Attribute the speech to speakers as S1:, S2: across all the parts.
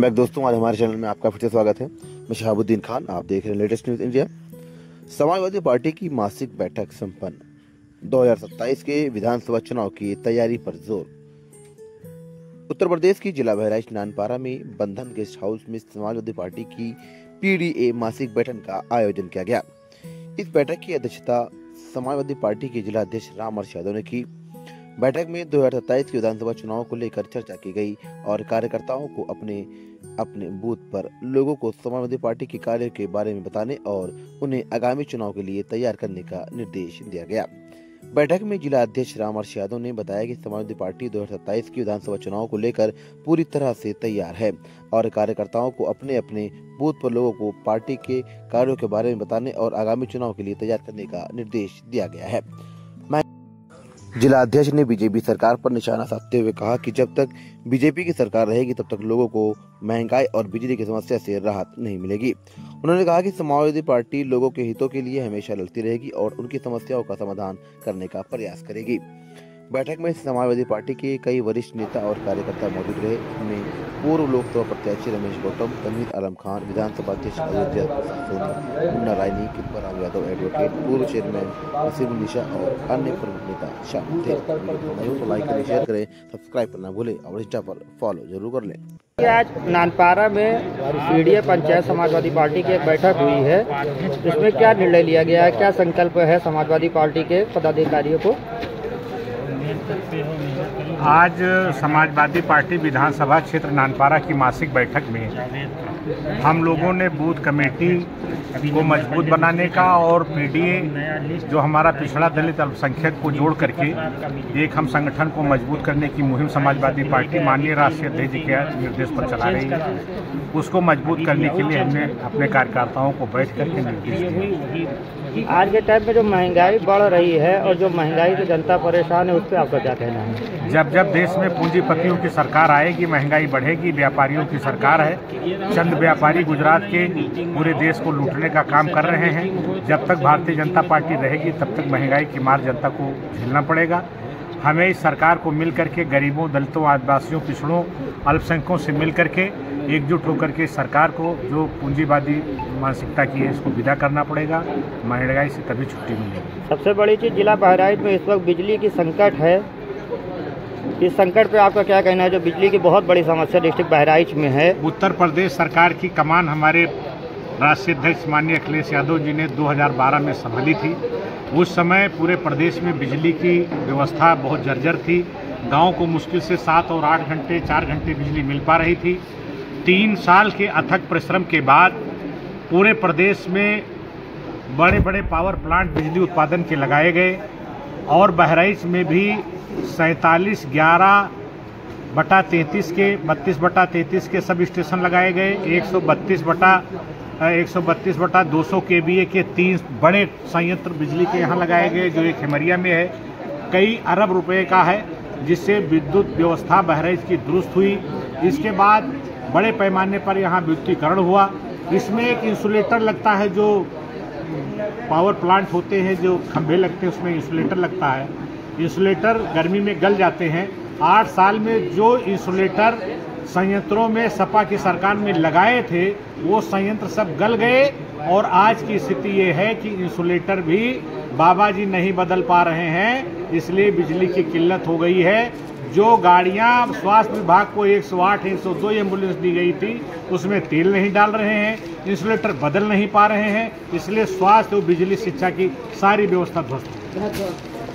S1: Back दोस्तों, आज हमारे चैनल में आपका फिर से स्वागत है। मैं शहाबुद्दीन खान, आप देख रहे हैं latest news India. Samajwadi party की मासिक बैठक संपन्न। 2027 के विधानसभा चुनाव की तैयारी पर जोर। उत्तर प्रदेश की जिला बहराइच नानपारा में बंधन गेस्ट हाउस में समाजवादी पार्टी की PDA मासिक बैठक का आयोजन किया गया। इस बैठक की अध्यक्षता समाजवादी पार्टी के जिला अध्यक्ष रामहर्ष यादव ने की। बैठक में 2027 के विधानसभा चुनाव को लेकर चर्चा की गई और कार्यकर्ताओं को अपने अपने बूथ पर लोगों को समाजवादी पार्टी के कार्य के बारे में बताने और उन्हें आगामी चुनाव के लिए तैयार करने का निर्देश दिया गया। बैठक में जिला अध्यक्ष रामहर्ष यादव ने बताया कि समाजवादी पार्टी 2027 की विधानसभा चुनाव को लेकर पूरी तरह से तैयार है और कार्यकर्ताओं को अपने अपने बूथ पर लोगों को पार्टी के कार्यों के बारे में बताने और आगामी चुनाव के लिए तैयार करने का निर्देश दिया गया है। जिला अध्यक्ष ने बीजेपी सरकार पर निशाना साधते हुए कहा कि जब तक बीजेपी की सरकार रहेगी तब तक लोगों को महंगाई और बिजली की समस्या से राहत नहीं मिलेगी। उन्होंने कहा कि समाजवादी पार्टी लोगों के हितों के लिए हमेशा लड़ती रहेगी और उनकी समस्याओं का समाधान करने का प्रयास करेगी। बैठक में समाजवादी पार्टी के कई वरिष्ठ नेता और कार्यकर्ता मौजूद रहे। इनमें पूर्व लोकसभा प्रत्याशी रमेश गौतम, तनवीर आलम खान, विधानसभा अध्यक्ष अयोध्या प्रसाद सोनी, मुन्ना रायनी, कृपाराम यादव एडवोकेट, पूर्व चेयरमैन नसीरुल निशा और अन्य प्रमुख नेता शामिल थे। तो लाइक करें, शेयर करें, सब्सक्राइब करना भूलें और इंस्टा पर फॉलो जरूर कर लें।
S2: आज नानपारा में PDA पंचायत समाजवादी पार्टी की एक बैठक हुई है। इसमें क्या निर्णय लिया गया है, क्या संकल्प है समाजवादी पार्टी के पदाधिकारियों को?
S3: आज समाजवादी पार्टी विधानसभा क्षेत्र नानपारा की मासिक बैठक में हम लोगों ने बूथ कमेटी को मजबूत बनाने का और PDA जो हमारा पिछड़ा दलित अल्पसंख्यक को जोड़ करके एक हम संगठन को मजबूत करने की मुहिम समाजवादी पार्टी माननीय राष्ट्रीय अध्यक्ष जी के निर्देश पर चला रही है। उसको मजबूत करने के लिए हमने अपने कार्यकर्ताओं को बैठ करके निर्देश दिए।
S2: आज के टाइम में जो महंगाई बढ़ रही है और जो महंगाई से जनता परेशान है, उस पर आपका क्या कहना है?
S3: जब देश में पूंजीपतियों की सरकार आएगी, महंगाई बढ़ेगी। व्यापारियों की सरकार है, चंद व्यापारी गुजरात के पूरे देश को लूटने का काम कर रहे हैं। जब तक भारतीय जनता पार्टी रहेगी तब तक महंगाई की मार जनता को झेलना पड़ेगा। हमें इस सरकार को मिल करके गरीबों, दलितों, आदिवासियों, पिछड़ों, अल्पसंख्यकों से मिल करके एकजुट होकर के सरकार को जो पूंजीवादी मानसिकता की है इसको विदा करना पड़ेगा। महंगाई से तभी छुट्टी मिलेगी।
S2: सबसे बड़ी चीज़ जिला बहराइच में इस वक्त बिजली की संकट है। इस संकट पे आपका क्या कहना है, जो बिजली की बहुत बड़ी समस्या डिस्ट्रिक्ट बहराइच में है?
S3: उत्तर प्रदेश सरकार की कमान हमारे राष्ट्रीय अध्यक्ष माननीय अखिलेश यादव जी ने 2012 में संभाली थी। उस समय पूरे प्रदेश में बिजली की व्यवस्था बहुत जर्जर थी। गांव को मुश्किल से 7 और 8 घंटे 4 घंटे बिजली मिल पा रही थी। 3 साल के अथक परिश्रम के बाद पूरे प्रदेश में बड़े बड़े पावर प्लांट बिजली उत्पादन के लगाए गए और बहराइच में भी 47/11/33 के 32/33 के सब स्टेशन लगाए गए। 132/200 kVA के 3 बड़े संयंत्र बिजली के यहाँ लगाए गए, जो एक हिमरिया में है, कई अरब रुपए का है, जिससे विद्युत व्यवस्था बहराइच की दुरुस्त हुई। इसके बाद बड़े पैमाने पर यहाँ विद्युतीकरण हुआ। इसमें एक इंसुलेटर लगता है, जो पावर प्लांट होते हैं जो खंभे लगते हैं उसमें इंसुलेटर लगता है। इंसुलेटर गर्मी में गल जाते हैं। 8 साल में जो इंसुलेटर संयंत्रों में सपा की सरकार में लगाए थे वो संयंत्र सब गल गए और आज की स्थिति ये है कि इंसुलेटर भी बाबा जी नहीं बदल पा रहे हैं। इसलिए बिजली की किल्लत हो गई है। जो गाड़ियां स्वास्थ्य विभाग को 108, 102 एम्बुलेंस दी गई थी उसमें तेल नहीं डाल रहे हैं, इंसुलेटर बदल नहीं पा रहे हैं। इसलिए स्वास्थ्य और बिजली शिक्षा की सारी व्यवस्था ध्वस्त है।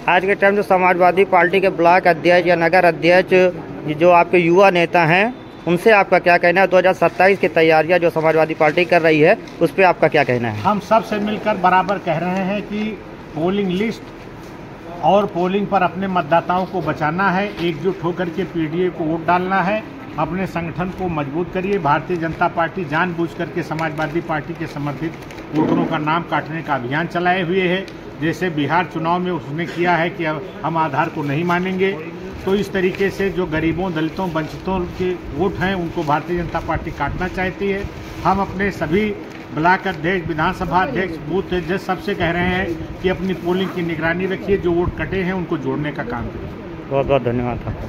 S2: आज के टाइम जो समाजवादी पार्टी के ब्लॉक अध्यक्ष या नगर अध्यक्ष जो आपके युवा नेता हैं, उनसे आपका क्या कहना है? 2027 की तैयारियां जो समाजवादी पार्टी कर रही है उस पर आपका क्या कहना है?
S3: हम सब से मिलकर बराबर कह रहे हैं कि पोलिंग लिस्ट और पोलिंग पर अपने मतदाताओं को बचाना है। एकजुट होकर के PDA को वोट डालना है। अपने संगठन को मजबूत करिए। भारतीय जनता पार्टी जानबूझ करके समाजवादी पार्टी के समर्थित वोटरों का नाम काटने का अभियान चलाए हुए है। जैसे बिहार चुनाव में उसने किया है कि हम आधार को नहीं मानेंगे, तो इस तरीके से जो गरीबों, दलितों, वंचितों के वोट हैं उनको भारतीय जनता पार्टी काटना चाहती है। हम अपने सभी ब्लॉक अध्यक्ष, विधानसभा अध्यक्ष, बूथ अध्यक्ष सबसे कह रहे हैं कि अपनी पोलिंग की निगरानी रखिए। जो वोट कटे हैं उनको जोड़ने का काम करिए।
S2: बहुत बहुत धन्यवाद आपका।